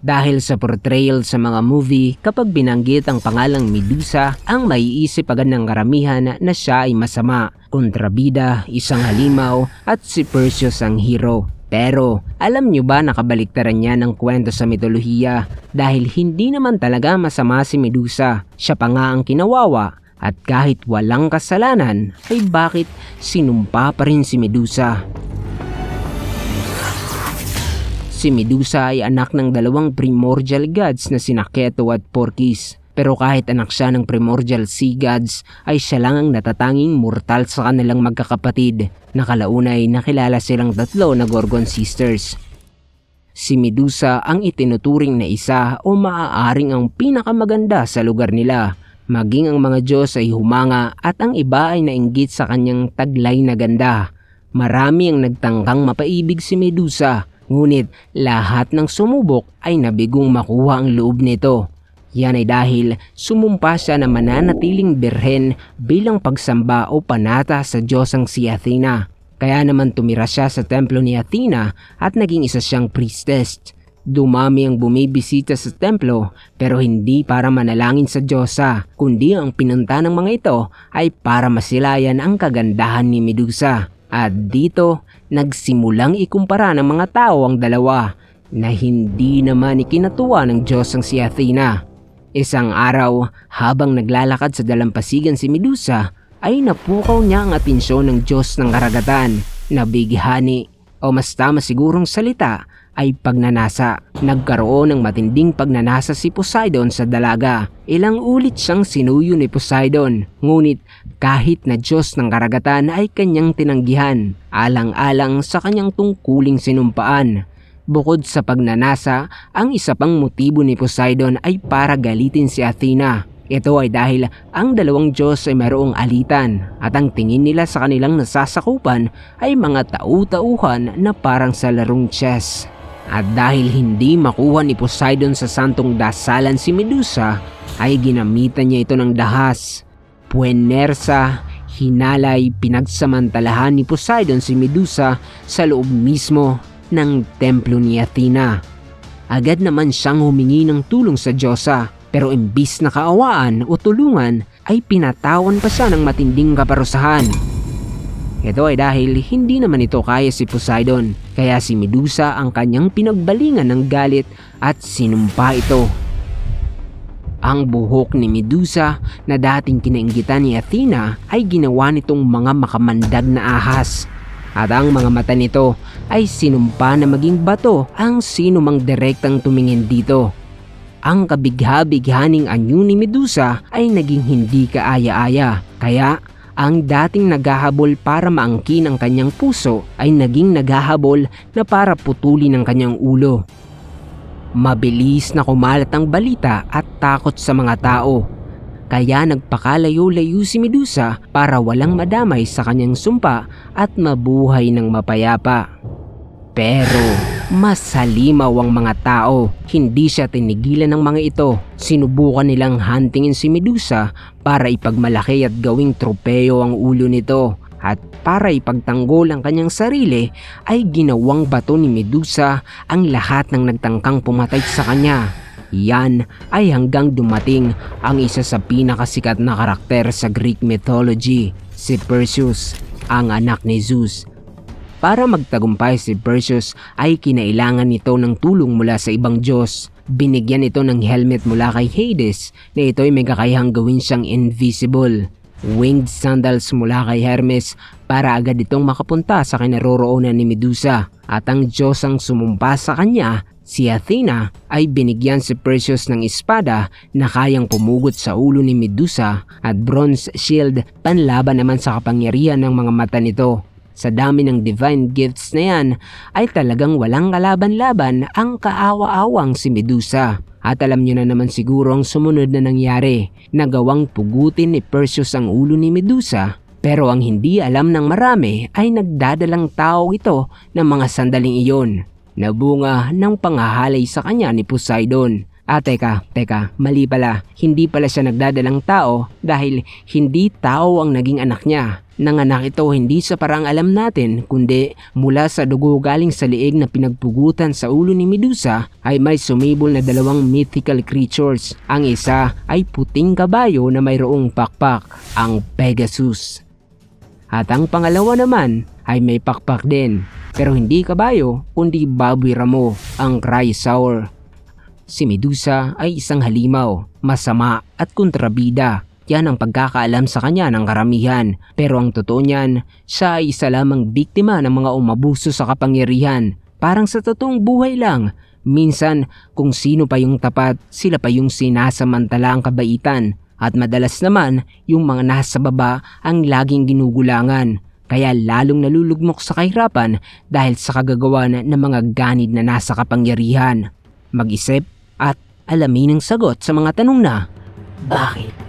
Dahil sa portrayal sa mga movie, kapag binanggit ang pangalang Medusa, ang maiisip agad ng karamihan na siya ay masama, kontrabida, isang halimaw at si Perseus ang hero. Pero alam nyo ba nakabaliktaran niya ng kwento sa mitolohiya dahil hindi naman talaga masama si Medusa, siya pa nga ang kinawawa at kahit walang kasalanan ay bakit sinumpa pa rin si Medusa? Si Medusa ay anak ng dalawang primordial gods na sina Keto at Phorcys. Pero kahit anak siya ng primordial sea gods ay siya lang ang natatanging mortal sa kanilang magkakapatid. Nakalaunay nakilala silang tatlo na Gorgon sisters. Si Medusa ang itinuturing na isa o maaaring ang pinakamaganda sa lugar nila. Maging ang mga Diyos ay humanga at ang iba ay nainggit sa kanyang taglay na ganda. Marami ang nagtangkang mapaibig si Medusa. Ngunit lahat ng sumubok ay nabigong makuha ang loob nito. Yan ay dahil sumumpa siya na mananatiling birhen bilang pagsamba o panata sa Diyosang si Athena. Kaya naman tumira siya sa templo ni Athena at naging isa siyang priestess. Dumami ang bumibisita sa templo pero hindi para manalangin sa Diyosa, kundi ang pinunta ng mga ito ay para masilayan ang kagandahan ni Medusa. At dito, nagsimulang ikumpara ng mga tao ang dalawa na hindi naman ikinatuwa ng Diyos ang si Athena. Isang araw, habang naglalakad sa dalampasigan si Medusa, ay napukaw niya ang atensyon ng Diyos ng karagatan na bighani o mas tama sigurong salita ay pagnanasa. Nagkaroon ng matinding pagnanasa si Poseidon sa dalaga. Ilang ulit siyang sinuyo ni Poseidon, ngunit kahit na Diyos ng karagatan ay kanyang tinanggihan, alang-alang sa kanyang tungkuling sinumpaan. Bukod sa pagnanasa, ang isa pang motibo ni Poseidon ay para galitin si Athena. Ito ay dahil ang dalawang Diyos ay mayroong alitan at ang tingin nila sa kanilang nasasakupan ay mga tau-tauhan na parang sa larong chess. At dahil hindi makuha ni Poseidon sa santong dasalan si Medusa, ay ginamitan niya ito ng dahas. Puwersa, hinalay, pinagsamantalahan ni Poseidon si Medusa sa loob mismo ng templo ni Athena. Agad naman siyang humingi ng tulong sa Diyosa, pero imbis na kaawaan o tulungan ay pinatawan pa siya ng matinding kaparusahan. Ito ay dahil hindi naman ito kaya si Poseidon, kaya si Medusa ang kanyang pinagbalingan ng galit at sinumpa ito. Ang buhok ni Medusa na dating kinainggitan ni Athena ay ginawa nitong mga makamandag na ahas. At ang mga mata nito ay sinumpa na maging bato ang sino mang direktang tumingin dito. Ang kabigha-bighaning anyo ni Medusa ay naging hindi kaaya-aya, kaya ang dating naghahabol para maangkin ang kanyang puso ay naging naghahabol na para putulin ang kanyang ulo. Mabilis na kumalat ang balita at takot sa mga tao. Kaya nagpakalayo-layo si Medusa para walang madamay sa kanyang sumpa at mabuhay ng mapayapa. Pero mas halimaw ang mga tao. Hindi siya tinigilan ng mga ito. Sinubukan nilang huntingin si Medusa para ipagmalaki at gawing tropeyo ang ulo nito. At para ipagtanggol ang kanyang sarili ay ginawang bato ni Medusa ang lahat ng nagtangkang pumatay sa kanya. Yan ay hanggang dumating ang isa sa pinakasikat na karakter sa Greek mythology, si Perseus, ang anak ni Zeus. Para magtagumpay si Perseus ay kinailangan nito ng tulong mula sa ibang Diyos. Binigyan ito ng helmet mula kay Hades na ito ay may kakayahang gawin siyang invisible. Winged sandals mula kay Hermes para agad itong makapunta sa kinaroroonan ni Medusa. At ang Diyos ang sumumpa sa kanya, si Athena, ay binigyan si Perseus ng espada na kayang pumugot sa ulo ni Medusa at bronze shield panlaban naman sa kapangyarihan ng mga mata nito. Sa dami ng divine gifts na yan ay talagang walang kalaban-laban ang kaawa-awang si Medusa. At alam nyo na naman siguro ang sumunod na nangyari. Nagawang pugutin ni Perseus ang ulo ni Medusa, pero ang hindi alam ng marami ay nagdadalang tao ito ng mga sandaling iyon na bunga ng panghahalay sa kanya ni Poseidon. Teka, mali pala. Hindi pala siya nagdadalang tao dahil hindi tao ang naging anak niya. Nanganak ito hindi sa parang alam natin, kundi mula sa dugo galing sa liig na pinagpugutan sa ulo ni Medusa ay may sumibol na dalawang mythical creatures. Ang isa ay puting kabayo na mayroong pakpak, ang Pegasus. At ang pangalawa naman ay may pakpak din, pero hindi kabayo kundi baboy ramo, ang Chrysaor. Si Medusa ay isang halimaw, masama at kontrabida. Yan ang pagkakaalam sa kanya ng karamihan. Pero ang totoo niyan, siya ay isa lamang biktima ng mga umabuso sa kapangyarihan. Parang sa totoong buhay lang. Minsan, kung sino pa yung tapat, sila pa yung sinasamantala ang kabaitan. At madalas naman, yung mga nasa baba ang laging ginugulangan. Kaya lalong nalulugmok sa kahirapan dahil sa kagagawan ng mga ganid na nasa kapangyarihan. Mag-isip at alamin ang sagot sa mga tanong na, bakit?